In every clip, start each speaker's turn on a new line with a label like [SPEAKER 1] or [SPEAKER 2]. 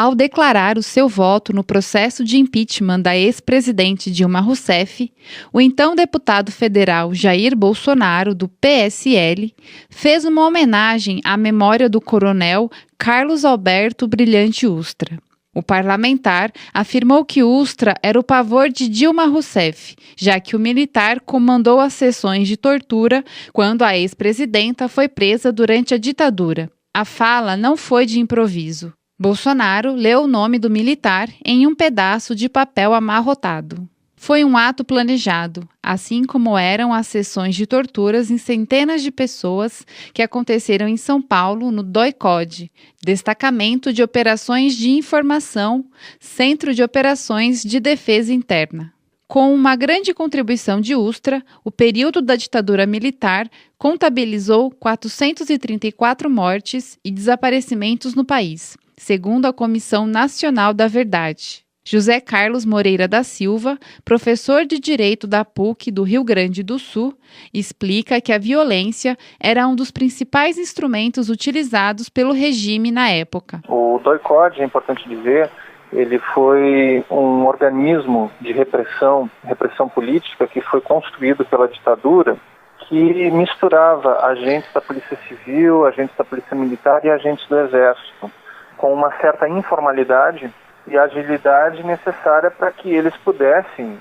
[SPEAKER 1] Ao declarar o seu voto no processo de impeachment da ex-presidente Dilma Rousseff, o então deputado federal Jair Bolsonaro, do PSL, fez uma homenagem à memória do coronel Carlos Alberto Brilhante Ustra. O parlamentar afirmou que Ustra era o pavor de Dilma Rousseff, já que o militar comandou as sessões de tortura quando a ex-presidenta foi presa durante a ditadura. A fala não foi de improviso. Bolsonaro leu o nome do militar em um pedaço de papel amarrotado. Foi um ato planejado, assim como eram as sessões de torturas em centenas de pessoas que aconteceram em São Paulo no DOI-CODE, Destacamento de Operações de Informação, Centro de Operações de Defesa Interna. Com uma grande contribuição de Ustra, o período da ditadura militar contabilizou 434 mortes e desaparecimentos no país, segundo a Comissão Nacional da Verdade. José Carlos Moreira da Silva, professor de Direito da PUC do Rio Grande do Sul, explica que a violência era um dos principais instrumentos utilizados pelo regime na época.
[SPEAKER 2] O DOI-CODE, é importante dizer, ele foi um organismo de repressão política que foi construído pela ditadura, que misturava agentes da Polícia Civil, agentes da Polícia Militar e agentes do Exército, com uma certa informalidade e agilidade necessária para que eles pudessem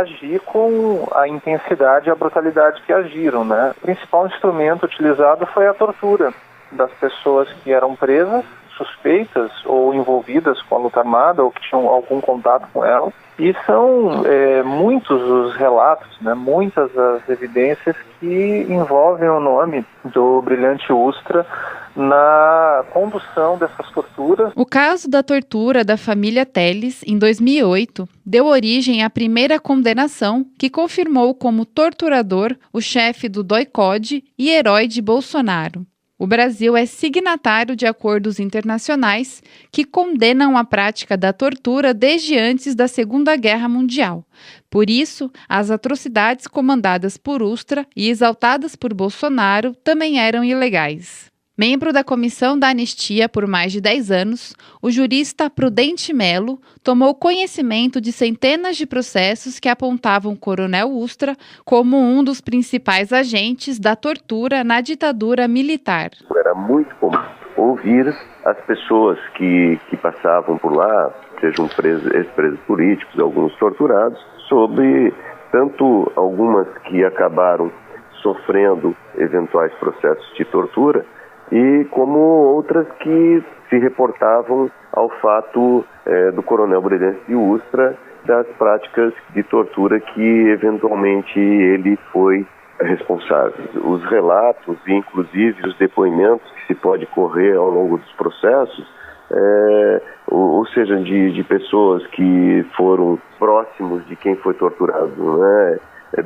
[SPEAKER 2] agir com a intensidade e a brutalidade que agiram, né? O principal instrumento utilizado foi a tortura das pessoas que eram presas, suspeitas ou envolvidas com a luta armada ou que tinham algum contato com ela. E são muitos os relatos, né, muitas as evidências que envolvem o nome do Brilhante Ustra na condução dessas torturas.
[SPEAKER 1] O caso da tortura da família Telles, em 2008, deu origem à primeira condenação que confirmou como torturador o chefe do DOI-CODE e herói de Bolsonaro. O Brasil é signatário de acordos internacionais que condenam a prática da tortura desde antes da Segunda Guerra Mundial. Por isso, as atrocidades comandadas por Ustra e exaltadas por Bolsonaro também eram ilegais. Membro da Comissão da Anistia por mais de 10 anos, o jurista Prudente Melo tomou conhecimento de centenas de processos que apontavam o coronel Ustra como um dos principais agentes da tortura na ditadura militar.
[SPEAKER 3] Era muito comum ouvir as pessoas que passavam por lá, sejam ex-presos políticos, alguns torturados, sobre tanto algumas que acabaram sofrendo eventuais processos de tortura, e como outras que se reportavam ao fato do coronel Brilhante Ustra, das práticas de tortura que eventualmente ele foi responsável. Os relatos e inclusive os depoimentos que se pode correr ao longo dos processos, ou seja, de pessoas que foram próximos de quem foi torturado, né,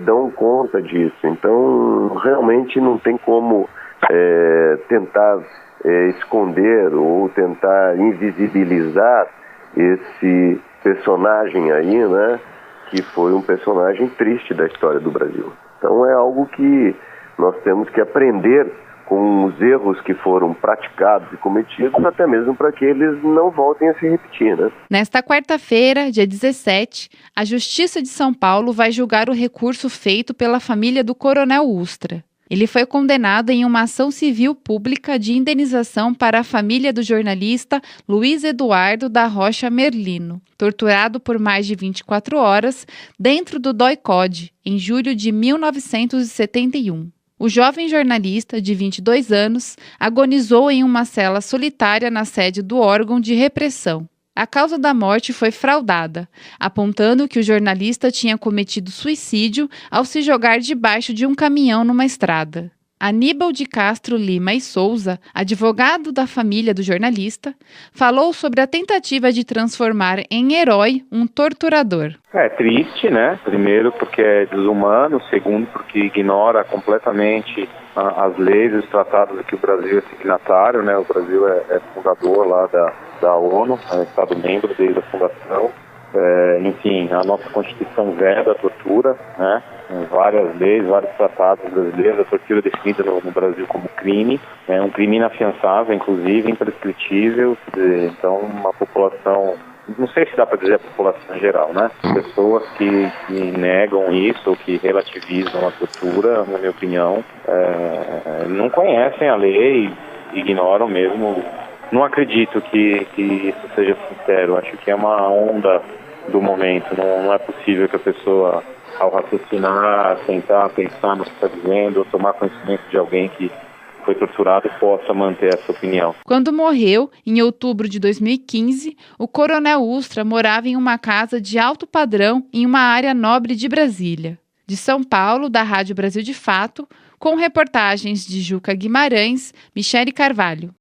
[SPEAKER 3] dão conta disso. Então, realmente não tem como tentar esconder ou tentar invisibilizar esse personagem aí, né, que foi um personagem triste da história do Brasil. Então é algo que nós temos que aprender com os erros que foram praticados e cometidos, até mesmo para que eles não voltem a se repetir, né?
[SPEAKER 1] Nesta quarta-feira, dia 17, a Justiça de São Paulo vai julgar o recurso feito pela família do coronel Ustra. Ele foi condenado em uma ação civil pública de indenização para a família do jornalista Luiz Eduardo da Rocha Merlino, torturado por mais de 24 horas dentro do DOI-CODE, em julho de 1971. O jovem jornalista, de 22 anos, agonizou em uma cela solitária na sede do órgão de repressão. A causa da morte foi fraudada, apontando que o jornalista tinha cometido suicídio ao se jogar debaixo de um caminhão numa estrada. Aníbal de Castro Lima e Souza, advogado da família do jornalista, falou sobre a tentativa de transformar em herói um torturador.
[SPEAKER 2] É triste, né? Primeiro porque é desumano, segundo porque ignora completamente as leis e os tratados que o Brasil é signatário, né? O Brasil é fundador lá da ONU, é Estado membro desde a fundação.
[SPEAKER 4] Enfim, a nossa Constituição veda a tortura, né? Várias leis, vários tratados brasileiros, a tortura é definida no Brasil como crime, um crime inafiançável, inclusive, imprescritível. Então, uma população, não sei se dá para dizer a população em geral, né? Pessoas que negam isso, ou que relativizam a tortura, na minha opinião, não conhecem a lei, ignoram mesmo. Não acredito que isso seja sincero. Acho que é uma onda do momento. Não é possível que a pessoa, ao raciocinar, tentar pensar no que está dizendo, ou tomar conhecimento de alguém que foi torturado, possa manter essa opinião.
[SPEAKER 1] Quando morreu, em outubro de 2015, o coronel Ustra morava em uma casa de alto padrão em uma área nobre de Brasília. De São Paulo, da Rádio Brasil de Fato, com reportagens de Juca Guimarães, Michele Carvalho.